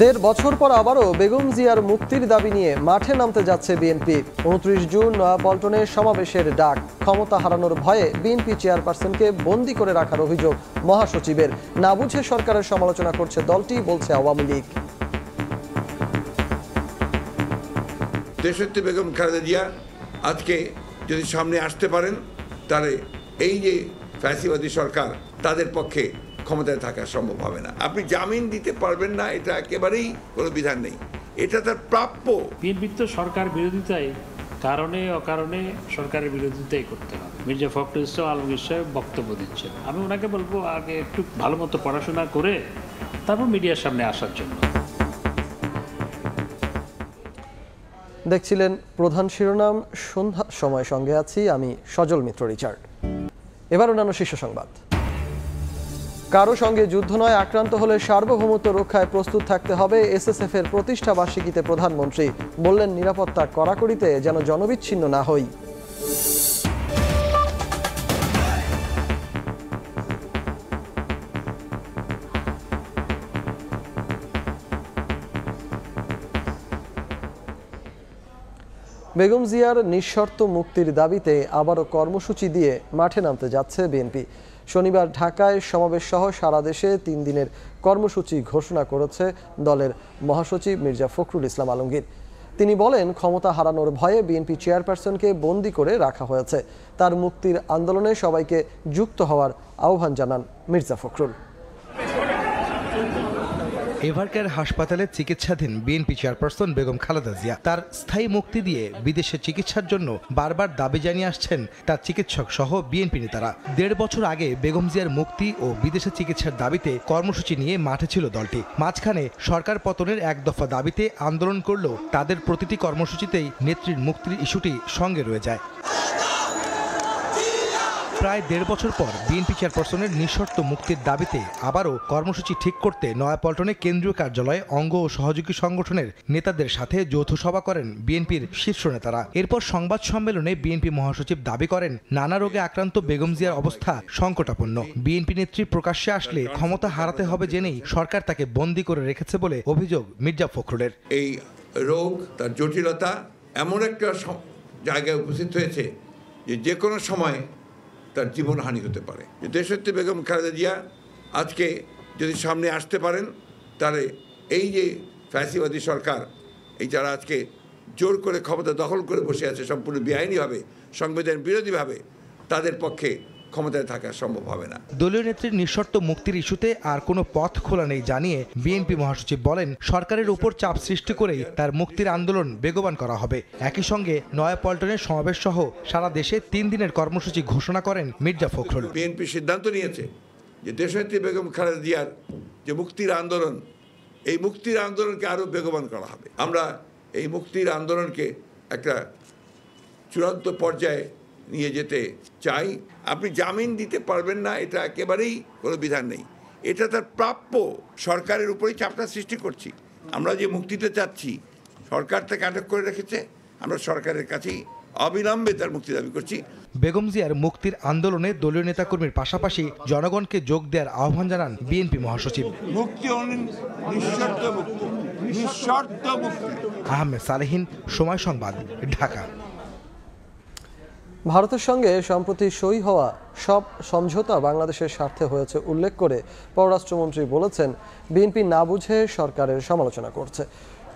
দেড় বছর পর আবারও বেগম জিয়ার মুক্তির দাবি নিয়ে মাঠে নামতে যাচ্ছে বিএনপি। 29 জুন নয়াপল্টনে সমাবেশের ডাক। ক্ষমতা হারানোর ভয়ে বিএনপি চেয়ারপারসনকে বন্দী করে রাখার অভিযোগ মহাসচিবের। না বুঝে সরকারের সমালোচনা করছে দলটি, বলছে আওয়ামী লীগ। দেশনেত্রী বেগম খালেদা জিয়া আজকে যদি সামনে আসতে পারেন, তাহলে এই যে ফ্যাসিবাদী সরকার, তাদের পক্ষে ক্ষমতায় থাকা সম্ভব হবে না। আপনি জামিন দিতে পারবেন না, এটা একেবারেই কোনো বিধান নেই, এটা তার প্রাপ্য। বিএনপি তো সরকার বিরোধিতায় কারণে অকারণে সরকারের বিরোধিতাই করতে হবে। মির্জা ফখরুল ইসলাম আলমগীর সাহেব বক্তব্য দিচ্ছেন, আমি ওনাকে বলবো আগে একটু ভালো মতো পড়াশোনা করে তারপর মিডিয়ার সামনে আসার জন্য। দেখছিলেন প্রধান শিরোনাম, সন্ধ্যার সময় সঙ্গে আছি আমি সজল মিত্র রিচার্ড। এবার অন্যান্য শীর্ষ সংবাদ। কারো সঙ্গে যুদ্ধ নয়, আক্রান্ত হলে সার্বভৌমত্ব রক্ষায় প্রস্তুত থাকতে হবে। এসএসএফ এর প্রতিষ্ঠা বার্ষিকীতে প্রধানমন্ত্রী বললেন, নিরাপত্তা কড়াকড়িতে যেন জনবিচ্ছিন্ন না হই। বেগম জিয়ার নিঃশর্ত মুক্তির দাবিতে আবারও কর্মসূচি দিয়ে মাঠে নামতে যাচ্ছে বিএনপি। শনিবার ঢাকায় সমাবেশ সহ সারা দেশে 3 দিনের কর্মসূচি ঘোষণা করেছে দলের মহাসচিব মির্জা ফখরুল ইসলাম আলমগীর। তিনি বলেন, ক্ষমতা হারানোর ভয়ে বিএনপি চেয়ারপারসনকে বন্দী করে রাখা হয়েছে। তার মুক্তির আন্দোলনে সবাইকে যুক্ত হওয়ার আহ্বান জানান মির্জা ফখরুল। এভারকেয়ার হাসপাতালে চিকিৎসাধীন বিএনপি চেয়ারপারসন বেগম খালেদা জিয়া তার স্থায়ী মুক্তি দিয়ে বিদেশে চিকিৎসার জন্য বারবার দাবি জানিয়ে আসছেন তার চিকিৎসক সহ বিএনপি নেতারা। 1.5 বছর আগে বেগম জিয়ার মুক্তি ও বিদেশে চিকিৎসার দাবিতে কর্মসূচি নিয়ে মাঠে ছিল দলটি। মাঝখানে সরকার পতনের 1 দফা দাবিতে আন্দোলন করলেও তাদের প্রতিটি কর্মসূচিতেই নেত্রীর মুক্তির ইস্যুটি সঙ্গে রয়ে যায়। প্রায় 1.5 বছর পর বিএনপি চেয়ারপারসনের নিঃশর্ত মুক্তির দাবিতে আবারও কর্মসূচি ঠিক করতে নয়াপল্টনে কেন্দ্রীয় কার্যালয়ে অঙ্গ ও সহযোগী সংগঠনের নেতাদের সাথে যৌথ সভা করেন বিএনপির শীর্ষ নেতারা। এরপর সংবাদ সম্মেলনে বিএনপি মহাসচিব দাবি করেন, নানা রোগে আক্রান্ত বেগম জিয়ার অবস্থা সংকটাপন্ন। বিএনপি নেত্রী প্রকাশ্যে আসলে ক্ষমতা হারাতে হবে জেনেই সরকার তাকে বন্দী করে রেখেছে বলে অভিযোগ মির্জা ফখরুলের। এই রোগ, তার জটিলতা এমন একটা জায়গায় উপস্থিত হয়েছে যে কোনো সময় তার জীবনহানি হতে পারে। দেশনেত্রী বেগম খালেদা জিয়া আজকে যদি সামনে আসতে পারেন, তাহলে এই যে ফ্যাসিবাদী সরকার, এই যারা আজকে জোর করে ক্ষমতা দখল করে বসে আছে সম্পূর্ণ বেআইনিভাবে, সংবিধান বিরোধীভাবে, তাদের পক্ষে ক্ষমতায় থাকা সম্ভব হবে না। দলীয় নেত্রীর নিঃশর্ত মুক্তির ইস্যুতে আর কোনো পথ খোলা নেই জানিয়ে বিএনপি মহাসচিব বলেন, সরকারের উপর চাপ সৃষ্টি করেই তার মুক্তির আন্দোলন বেগবান করা হবে। একই সঙ্গে নয়াপল্টনের সমাবেশ সহ সারা দেশে 3 দিনের কর্মসূচি ঘোষণা করেন মির্জা ফখরুল। বিএনপি সিদ্ধান্ত নিয়েছে যে দেশনেত্রী বেগম খালেদা জিয়ার যে মুক্তির আন্দোলন, এই মুক্তির আন্দোলনকে আরও বেগবান করা হবে। আমরা এই মুক্তির আন্দোলনকে একটা চূড়ান্ত পর্যায়ে নিয়ে যেতে চাই। আপনি জামিন দিতে পারবেন না, এটা একেবারেই কোনো বিধান নেই, এটা তার প্রাপ্য। সরকারের উপরেই চাপটা সৃষ্টি করছি। আমরা যে মুক্তিতে চাচ্ছি, সরকার তাকে আটক করে রেখেছে, আমরা সরকারের কাছেই অবিলম্বে তার মুক্তি দাবি করছি। বেগম জিয়ার মুক্তির আন্দোলনে দলীয় নেতাকর্মীর পাশাপাশি জনগণকে যোগ দেওয়ার আহ্বান জানান বিএনপি মহাসচিব। মুক্তি নিঃশর্ত মুক্তি, নিঃশর্ত মুক্তি। আহমেদ সালেহীন, সময় সংবাদ, ঢাকা। ভারতের সঙ্গে সম্প্রতি সই হওয়া সব সমঝোতা বাংলাদেশের স্বার্থে হয়েছে উল্লেখ করে পররাষ্ট্রমন্ত্রী বলেছেন, বিএনপি না বুঝে সরকারের সমালোচনা করছে।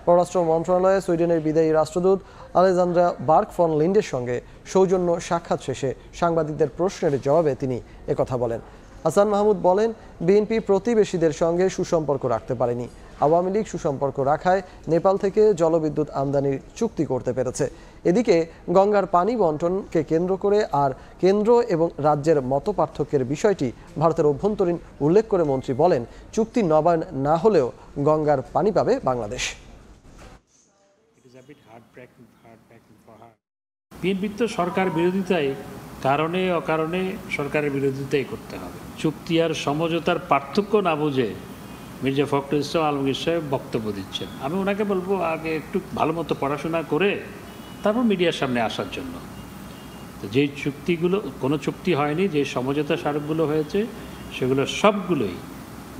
পররাষ্ট্র মন্ত্রণালয়ে সুইডেনের বিদায়ী রাষ্ট্রদূত আলেকজান্দ্রা বার্গ ফন লিন্ডের সঙ্গে সৌজন্য সাক্ষাৎ শেষে সাংবাদিকদের প্রশ্নের জবাবে তিনি একথা বলেন। হাসান মাহমুদ বলেন, বিএনপি প্রতিবেশীদের সঙ্গে সুসম্পর্ক রাখতে পারেনি। আওয়ামী লীগ সুসম্পর্ক রাখায় নেপাল থেকে জলবিদ্যুৎ আমদানির চুক্তি করতে পেরেছে। এদিকে গঙ্গার পানি বন্টনকে কেন্দ্র করে আর কেন্দ্র এবং রাজ্যের মতপার্থক্যের বিষয়টি ভারতের অভ্যন্তরীণ উল্লেখ করে মন্ত্রী বলেন, চুক্তি নবায়ন না হলেও গঙ্গার পানি পাবে বাংলাদেশ। বিএনপি তো সরকার বিরোধিতায় কারণে অকারণে সরকারের বিরোধিতাই করতে হবে। চুক্তি আর সমঝোতার পার্থক্য না বুঝে মির্জা ফখরুল ইসলাম আলমগীর সাহেব বক্তব্য দিচ্ছেন, আমি ওনাকে বলবো আগে একটু ভালো মতো পড়াশোনা করে তারপর মিডিয়ার সামনে আসার জন্য। তো যেই চুক্তিগুলো, কোনো চুক্তি হয়নি, যে সমঝোতা স্মারকগুলো হয়েছে সেগুলো সবগুলোই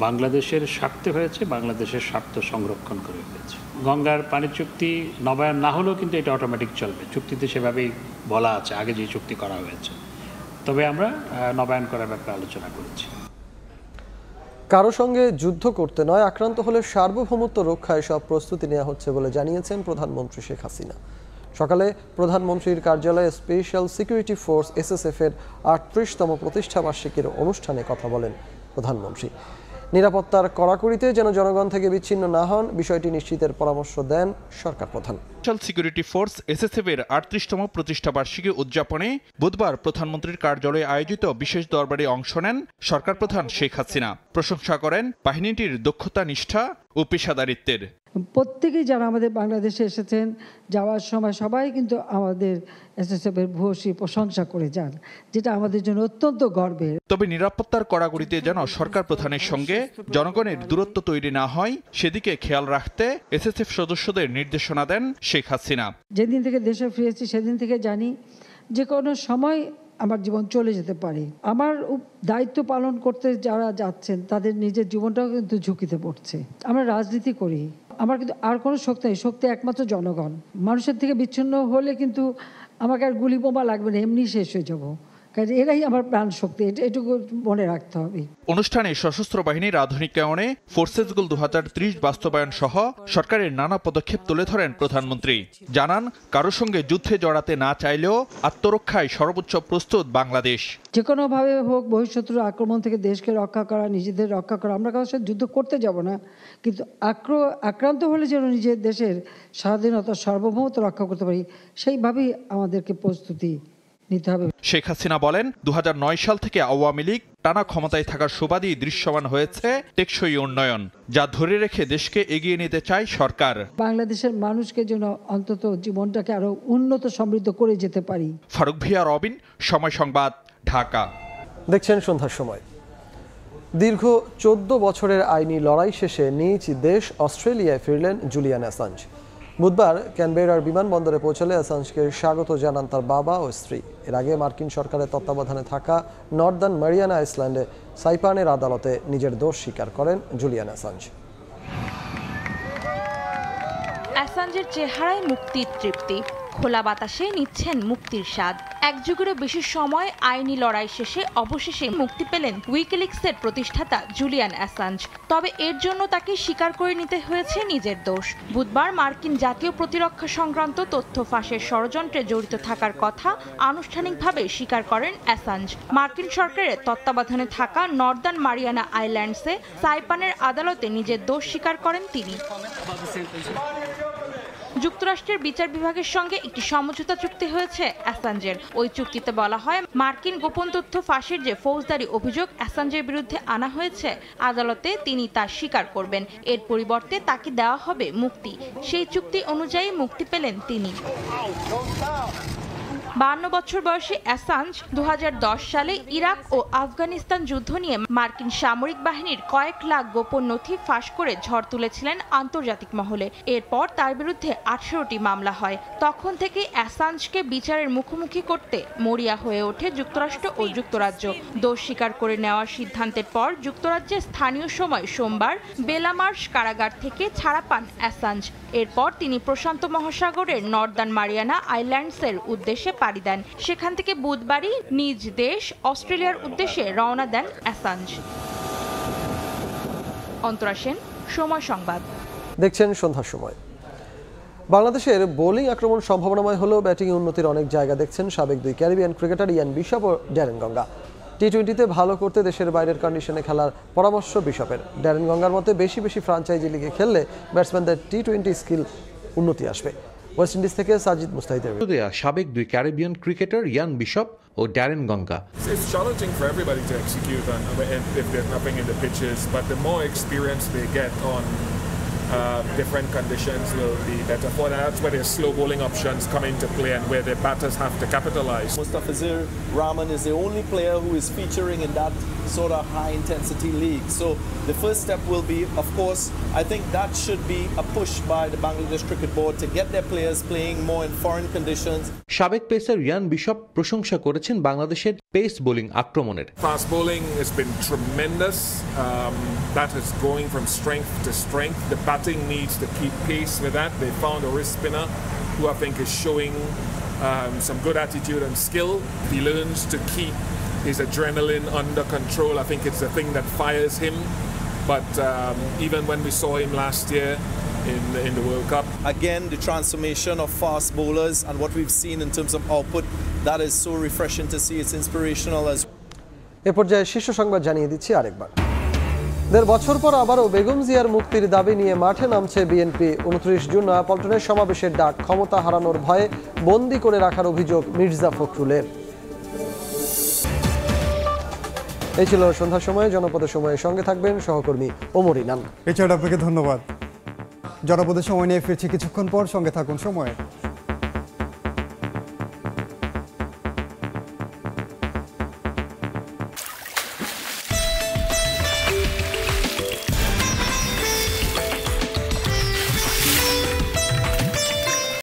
বাংলাদেশের স্বার্থে হয়েছে, বাংলাদেশের স্বার্থ সংরক্ষণ করে হয়েছে। গঙ্গার পানি চুক্তি নবায়ন না হলেও কিন্তু এটা অটোমেটিক চলবে, চুক্তিতে সেভাবেই বলা আছে আগে যে চুক্তি করা হয়েছে। তবে আমরা নবায়ন করার ব্যাপারে আলোচনা করেছি। কারো সঙ্গে যুদ্ধ করতে নয়, আক্রান্ত হলে সার্বভৌমত্ব রক্ষায় সব প্রস্তুতি নেওয়া হচ্ছে বলে জানিয়েছেন প্রধানমন্ত্রী শেখ হাসিনা। সকালে প্রধানমন্ত্রীর কার্যালয়ে স্পেশাল সিকিউরিটি ফোর্স SSF এর ৩৮তম প্রতিষ্ঠাবার্ষিকীর অনুষ্ঠানে কথা বলেন প্রধানমন্ত্রী। নিরাপত্তার কড়াকড়িতে যেন জনগণ থেকে বিচ্ছিন্ন না হন, বিষয়টি নিশ্চিতের পরামর্শ দেন সরকার প্রধান। স্পেশাল সিকিউরিটি ফোর্স SSF এর ৩৮তম প্রতিষ্ঠাবার্ষিকী উদযাপনে বুধবার প্রধানমন্ত্রীর কার্যালয়ে আয়োজিত বিশেষ দরবারে অংশ নেন সরকার প্রধান শেখ হাসিনা। প্রশংসা করেন বাহিনীটির দক্ষতা, নিষ্ঠা ও পেশাদারিত্বের। প্রত্যেকেই যারা আমাদের বাংলাদেশে এসেছেন, যাওয়ার সময় সবাই কিন্তু আমাদের SSF এর ভূয়সী প্রশংসা করে যান, যেটা আমাদের জন্য অত্যন্ত গর্বের। তবে নিরাপত্তার কড়াকড়িতে যেন সরকার প্রধানের সঙ্গে জনগণের দূরত্ব তৈরি না হয় সেদিকে খেয়াল রাখতে SSF সদস্যদের নির্দেশনা দেন শেখ হাসিনা। যেদিন থেকে দেশে ফিরেছি সেদিন থেকে জানি যে কোনো সময় আমার জীবন চলে যেতে পারে। আমার দায়িত্ব পালন করতে যারা যাচ্ছেন তাদের নিজের জীবনটাও কিন্তু ঝুঁকিতে পড়ছে। আমরা রাজনীতি করি, আমার কিন্তু আর কোনো শক্তি নেই, শক্তি একমাত্র জনগণ। মানুষের থেকে বিচ্ছিন্ন হলে কিন্তু আমাকে আর গুলি বোমা লাগবে না, এমনি শেষ হয়ে যাবো। কাজে এরাই আমার প্রাণ শক্তি, এটুকু মনে রাখতে হবে। অনুষ্ঠানে সশস্ত্র বাহিনীর আধুনিকায়নে ফোর্সেস গোল 2030 বাস্তবায়ন সহ সরকারের নানা পদক্ষেপ তুলে ধরেন প্রধানমন্ত্রী। জানান, কারো সঙ্গে যুদ্ধে জড়াতে না চাইলেও আত্মরক্ষায় সর্বোচ্চ প্রস্তুত বাংলাদেশ। যে কোনোভাবে হোক বহিঃশত্রুর আক্রমণ থেকে দেশকে রক্ষা করা, নিজেদের রক্ষা করা। আমরা কারোর সাথে যুদ্ধ করতে যাব না, কিন্তু আক্রান্ত হলে যেন নিজের দেশের স্বাধীনতা, সার্বভৌমত্ব রক্ষা করতে পারি, সেইভাবেই আমাদেরকে প্রস্তুতি নিতে হবে। শেখ হাসিনা বলেন, 2009 সাল থেকে আওয়ামী লীগ টানা ক্ষমতায় থাকার সুবাদই দৃশ্যমান হয়েছে টেকসই উন্নয়ন, যা ধরে রেখে দেশকে এগিয়ে নিতে চায় সরকার। বাংলাদেশের মানুষকে যেন অন্তত জীবনটাকে আরো উন্নত সমৃদ্ধ করে যেতে পারি। ফারুক ভিয়া, রবিন, সময় সংবাদ, ঢাকা। দেখছেন সন্ধ্যার সময়। দীর্ঘ 14 বছরের আইনি লড়াই শেষে নিজ দেশ অস্ট্রেলিয়ায় ফিরলেন জুলিয়ান অ্যাসাঞ্জ। বুধবার ক্যানবেরার বিমানবন্দরে পৌঁছলে অ্যাসাঞ্জকে স্বাগত জানান তার বাবা ও স্ত্রী। এর আগে মার্কিন সরকারের তত্ত্বাবধানে থাকা নর্দার্ন মারিয়ানা আইল্যান্ডে সাইপানের আদালতে নিজের দোষ স্বীকার করেন জুলিয়ান অ্যাসাঞ্জ। অ্যাসাঞ্জের চেহারায় মুক্তির তৃপ্তি, খোলা বাতাসে নিচ্ছেন মুক্তির স্বাদ। এক যুগেরও বেশি সময় আইনি লড়াই শেষে অবশেষে মুক্তি পেলেন উইকিলিক্সের প্রতিষ্ঠাতা জুলিয়ান অ্যাসাঞ্জ। তবে এর জন্য তাকে স্বীকার করে নিতে হয়েছে নিজের দোষ। বুধবার মার্কিন জাতীয় প্রতিরক্ষা সংক্রান্ত তথ্য ফাঁসের ষড়যন্ত্রে জড়িত থাকার কথা আনুষ্ঠানিকভাবে স্বীকার করেন অ্যাসাঞ্জ। মার্কিন সরকারের তত্ত্বাবধানে থাকা নর্দার্ন মারিয়ানা আইল্যান্ডসে সাইপানের আদালতে নিজের দোষ স্বীকার করেন তিনি। যুক্তরাষ্ট্রের বিচার বিভাগের সঙ্গে একটি সমঝোতা চুক্তি হয়েছে অ্যাসাঞ্জের। ওই চুক্তিতে বলা হয়, মার্কিন গোপন তথ্য ফাঁসের যে ফৌজদারি অভিযোগ অ্যাসাঞ্জের বিরুদ্ধে আনা হয়েছে, আদালতে তিনি তা স্বীকার করবেন। এর পরিবর্তে তাকে দেওয়া হবে মুক্তি। সেই চুক্তি অনুযায়ী মুক্তি পেলেন তিনি। 52 বছর বয়সী অ্যাসাঞ্জ 2010 সালে ইরাক ও আফগানিস্তান যুদ্ধ নিয়ে মার্কিন সামরিক বাহিনীর কয়েক লাখ গোপন নথি ফাঁস করে ঝড় তুলেছিলেন আন্তর্জাতিক মহলে। এরপর তার বিরুদ্ধে 18টি মামলা হয়। তখন থেকে অ্যাসাঞ্জকে বিচারের মুখোমুখি করতে মরিয়া হয়ে ওঠে যুক্তরাষ্ট্র ও যুক্তরাজ্য। দোষ স্বীকার করে নেওয়ার সিদ্ধান্তের পর যুক্তরাজ্যের স্থানীয় সময় সোমবার বেলামার্শ কারাগার থেকে ছাড়া পান অ্যাসাঞ্জ। এরপর তিনি প্রশান্ত মহাসাগরের নর্দার্ন মারিয়ানা আইল্যান্ডসের উদ্দেশ্যে পাড়ি দেন। সেখান থেকে বুধবারই নিজ দেশ অস্ট্রেলিয়ার উদ্দেশ্যে রওনা দেন অ্যাসাঞ্জ। অন্তরা সেন, সময় সংবাদ। দেখছেন সন্ধ্যার সময়। বাংলাদেশের বোলিং আক্রমণ সম্ভাবনাময় হলেও ব্যাটিংয়ে উন্নতির অনেক জায়গা দেখছেন সাবেক 2 ক্যারিবিয়ান ক্রিকেটার ইয়ান বিশপ ও ড্যারেন গঙ্গা। টি-20তে ভালো করতে দেশের বাইরের কন্ডিশনে খেলার পরামর্শ বিশপের। ড্যারেন গঙ্গার মতে বেশি ফ্রাঞ্চাইজি লিগে খেললে ব্যাটসম্যানদের টি-20 স্কিল উন্নতি আসবে। ওয়েস্ট ইন্ডিজ থেকে সাজিদ মুস্তাহিদের সাবেক 2 ক্যারিবিয়ান ক্রিকেটার ইয়ান বিশপ ও Daren Ganga. It's challenging for everybody to execute on if there's nothing in the pitches, but the more experience they get on different conditions will be better for that. That's where their slow bowling options come into play and where their batters have to capitalize. Mustafizur Rahman is the only player who is featuring in that sort of high intensity league. So the first step will be, of course, I think that should be a push by the Bangladesh Cricket Board to get their players playing more in foreign conditions. সাবেক pacer ইয়ান bishop প্রশংসা করেছেন বাংলাদেশের pace bowling আক্রমণের। Fast bowling has been tremendous. That is going from strength to strength. The batting needs to keep pace with that. They found a wrist spinner who I think is showing some good attitude and skill. He learns to keep his adrenaline under control. I think it's the thing that fires him. But even when we saw him last year in the World Cup. Again, the transformation of fast bowlers and what we've seen in terms of output, that is so refreshing to see. It's inspirational as এ পর্যায়ে শীর্ষ সংবাদ জানিয়ে দিচ্ছি আরেকবার। 1.5 বছর পর আবারও বেগম জিয়ার মুক্তির দাবি নিয়ে মাঠে নামছে বিএনপি। 29 জুন নয়াপল্টনের সমাবেশের ডাক, ক্ষমতা হারানোর ভয়ে বন্দী করে রাখার অভিযোগ মির্জা ফখরুলের। এই ছিল সন্ধ্যার সময় জনপদের সময়ের সঙ্গে থাকবেন সহকর্মী ওমর ইনান। এছাড়া আপনাকে ধন্যবাদ। জনপদের সময় নিয়ে ফিরছি কিছুক্ষণ পর, সঙ্গে থাকুন সময়ে।